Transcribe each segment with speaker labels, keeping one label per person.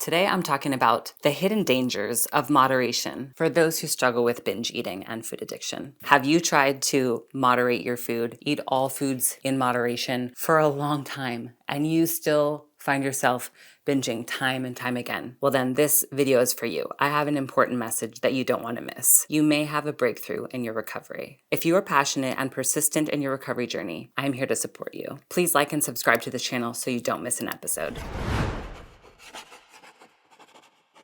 Speaker 1: Today I'm talking about the hidden dangers of moderation for those who struggle with binge eating and food addiction. Have you tried to moderate your food, eat all foods in moderation for a long time, and you still find yourself binging time and time again? Well, then this video is for you. I have an important message that you don't want to miss. You may have a breakthrough in your recovery. If you are passionate and persistent in your recovery journey, I'm here to support you. Please like and subscribe to this channel so you don't miss an episode.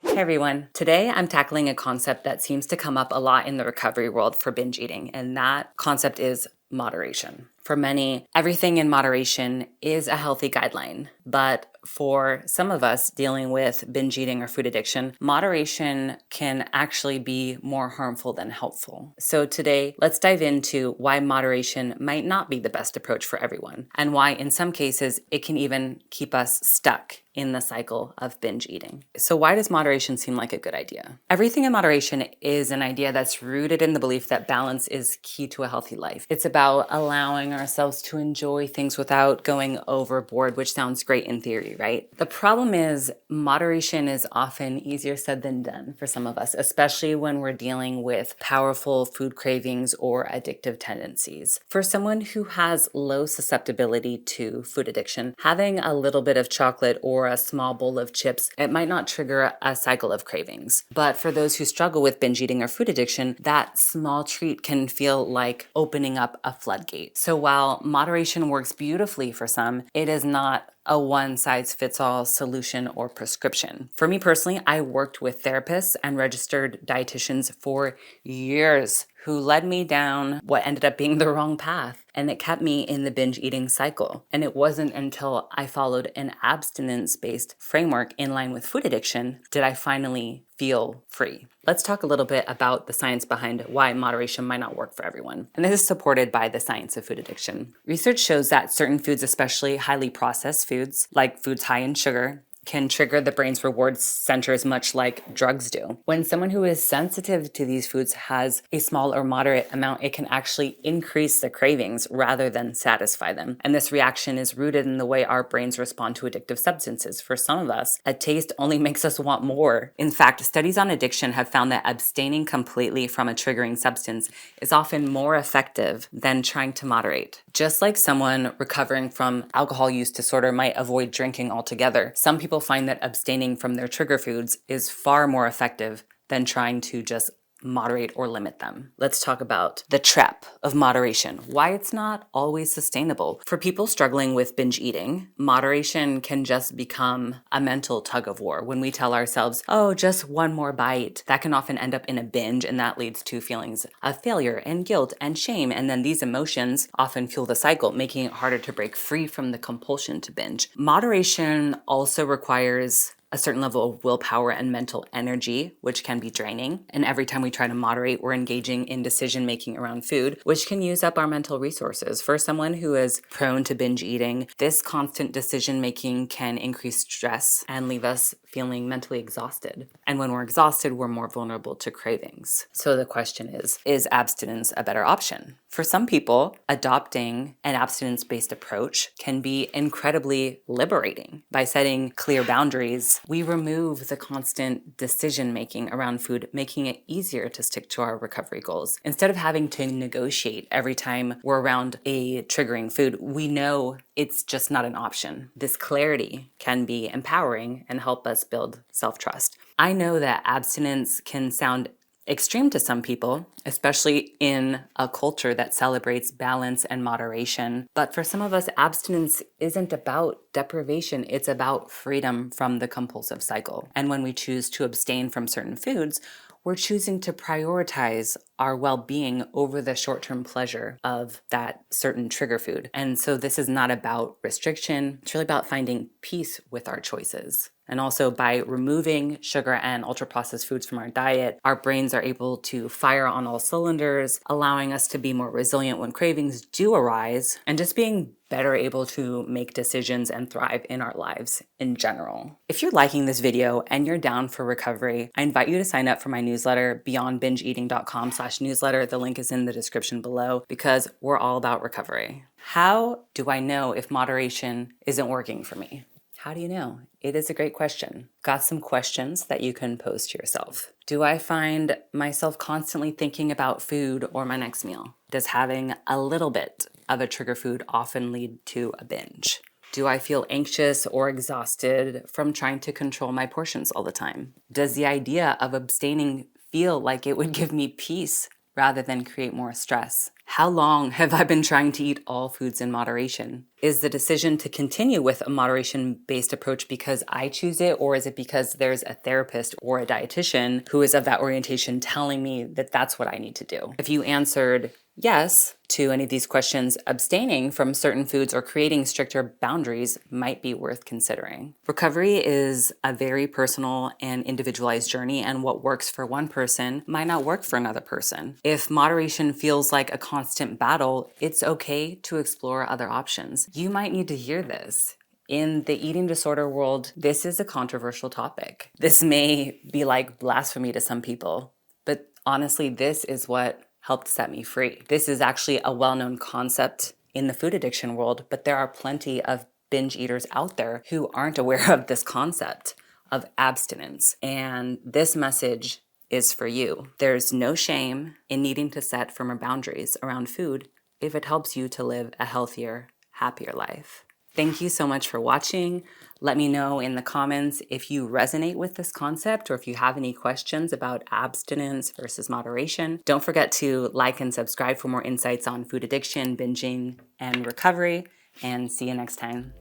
Speaker 1: Hey everyone, today I'm tackling a concept that seems to come up a lot in the recovery world for binge eating, and that concept is moderation. For many, everything in moderation is a healthy guideline, but for some of us dealing with binge eating or food addiction, moderation can actually be more harmful than helpful. So today, let's dive into why moderation might not be the best approach for everyone, and why in some cases it can even keep us stuck in the cycle of binge eating. So why does moderation seem like a good idea? Everything in moderation is an idea that's rooted in the belief that balance is key to a healthy life. It's about allowing ourselves to enjoy things without going overboard, which sounds great in theory, right? The problem is moderation is often easier said than done for some of us, especially when we're dealing with powerful food cravings or addictive tendencies. For someone who has low susceptibility to food addiction, having a little bit of chocolate or a small bowl of chips, it might not trigger a cycle of cravings. But for those who struggle with binge eating or food addiction, that small treat can feel like opening up a floodgate. So while moderation works beautifully for some, it is not a one-size-fits-all solution or prescription. For me personally, I worked with therapists and registered dietitians for years who led me down what ended up being the wrong path, and it kept me in the binge eating cycle. And it wasn't until I followed an abstinence-based framework in line with food addiction did I finally feel free. Let's talk a little bit about the science behind why moderation might not work for everyone. And this is supported by the science of food addiction. Research shows that certain foods, especially highly processed foods, like foods high in sugar, can trigger the brain's reward centers much like drugs do. When someone who is sensitive to these foods has a small or moderate amount, it can actually increase the cravings rather than satisfy them. And this reaction is rooted in the way our brains respond to addictive substances. For some of us, a taste only makes us want more. In fact, studies on addiction have found that abstaining completely from a triggering substance is often more effective than trying to moderate. Just like someone recovering from alcohol use disorder might avoid drinking altogether, some people find that abstaining from their trigger foods is far more effective than trying to just moderate or limit them. Let's talk about the trap of moderation, why it's not always sustainable. For people struggling with binge eating, moderation can just become a mental tug of war. When we tell ourselves, oh, just one more bite, that can often end up in a binge, and that leads to feelings of failure and guilt and shame. And then these emotions often fuel the cycle, making it harder to break free from the compulsion to binge. Moderation also requires a certain level of willpower and mental energy, which can be draining. And every time we try to moderate, we're engaging in decision making around food, which can use up our mental resources. For someone who is prone to binge eating, this constant decision making can increase stress and leave us feeling mentally exhausted. And when we're exhausted, we're more vulnerable to cravings. So the question is abstinence a better option? For some people, adopting an abstinence-based approach can be incredibly liberating. By setting clear boundaries, we remove the constant decision-making around food, making it easier to stick to our recovery goals. Instead of having to negotiate every time we're around a triggering food, we know it's just not an option. This clarity can be empowering and help us build self-trust. I know that abstinence can sound extreme to some people, especially in a culture that celebrates balance and moderation. But for some of us, abstinence isn't about deprivation, it's about freedom from the compulsive cycle. And when we choose to abstain from certain foods, we're choosing to prioritize our well-being over the short-term pleasure of that certain trigger food. And so this is not about restriction, it's really about finding peace with our choices. And also by removing sugar and ultra-processed foods from our diet, our brains are able to fire on all cylinders, allowing us to be more resilient when cravings do arise, and just being better able to make decisions and thrive in our lives in general. If you're liking this video and you're down for recovery, I invite you to sign up for my newsletter, beyondbingeeating.com/newsletter. The link is in the description below because we're all about recovery. How do I know if moderation isn't working for me? How do you know? It is a great question. Got some questions that you can pose to yourself. Do I find myself constantly thinking about food or my next meal? Does having a little bit of a trigger food often lead to a binge? Do I feel anxious or exhausted from trying to control my portions all the time? Does the idea of abstaining feel like it would give me peace rather than create more stress? How long have I been trying to eat all foods in moderation? Is the decision to continue with a moderation-based approach because I choose it, or is it because there's a therapist or a dietitian who is of that orientation telling me that that's what I need to do? If you answered yes to any of these questions, abstaining from certain foods or creating stricter boundaries might be worth considering. Recovery is a very personal and individualized journey, and what works for one person might not work for another person. If moderation feels like a constant battle, it's okay to explore other options. You might need to hear this. In the eating disorder world, this is a controversial topic. This may be like blasphemy to some people, but honestly, this is what helped set me free. This is actually a well-known concept in the food addiction world, but there are plenty of binge eaters out there who aren't aware of this concept of abstinence. And this message is for you. There's no shame in needing to set firmer boundaries around food if it helps you to live a healthier, happier life. Thank you so much for watching. Let me know in the comments if you resonate with this concept or if you have any questions about abstinence versus moderation. Don't forget to like and subscribe for more insights on food addiction, binging, and recovery, and see you next time.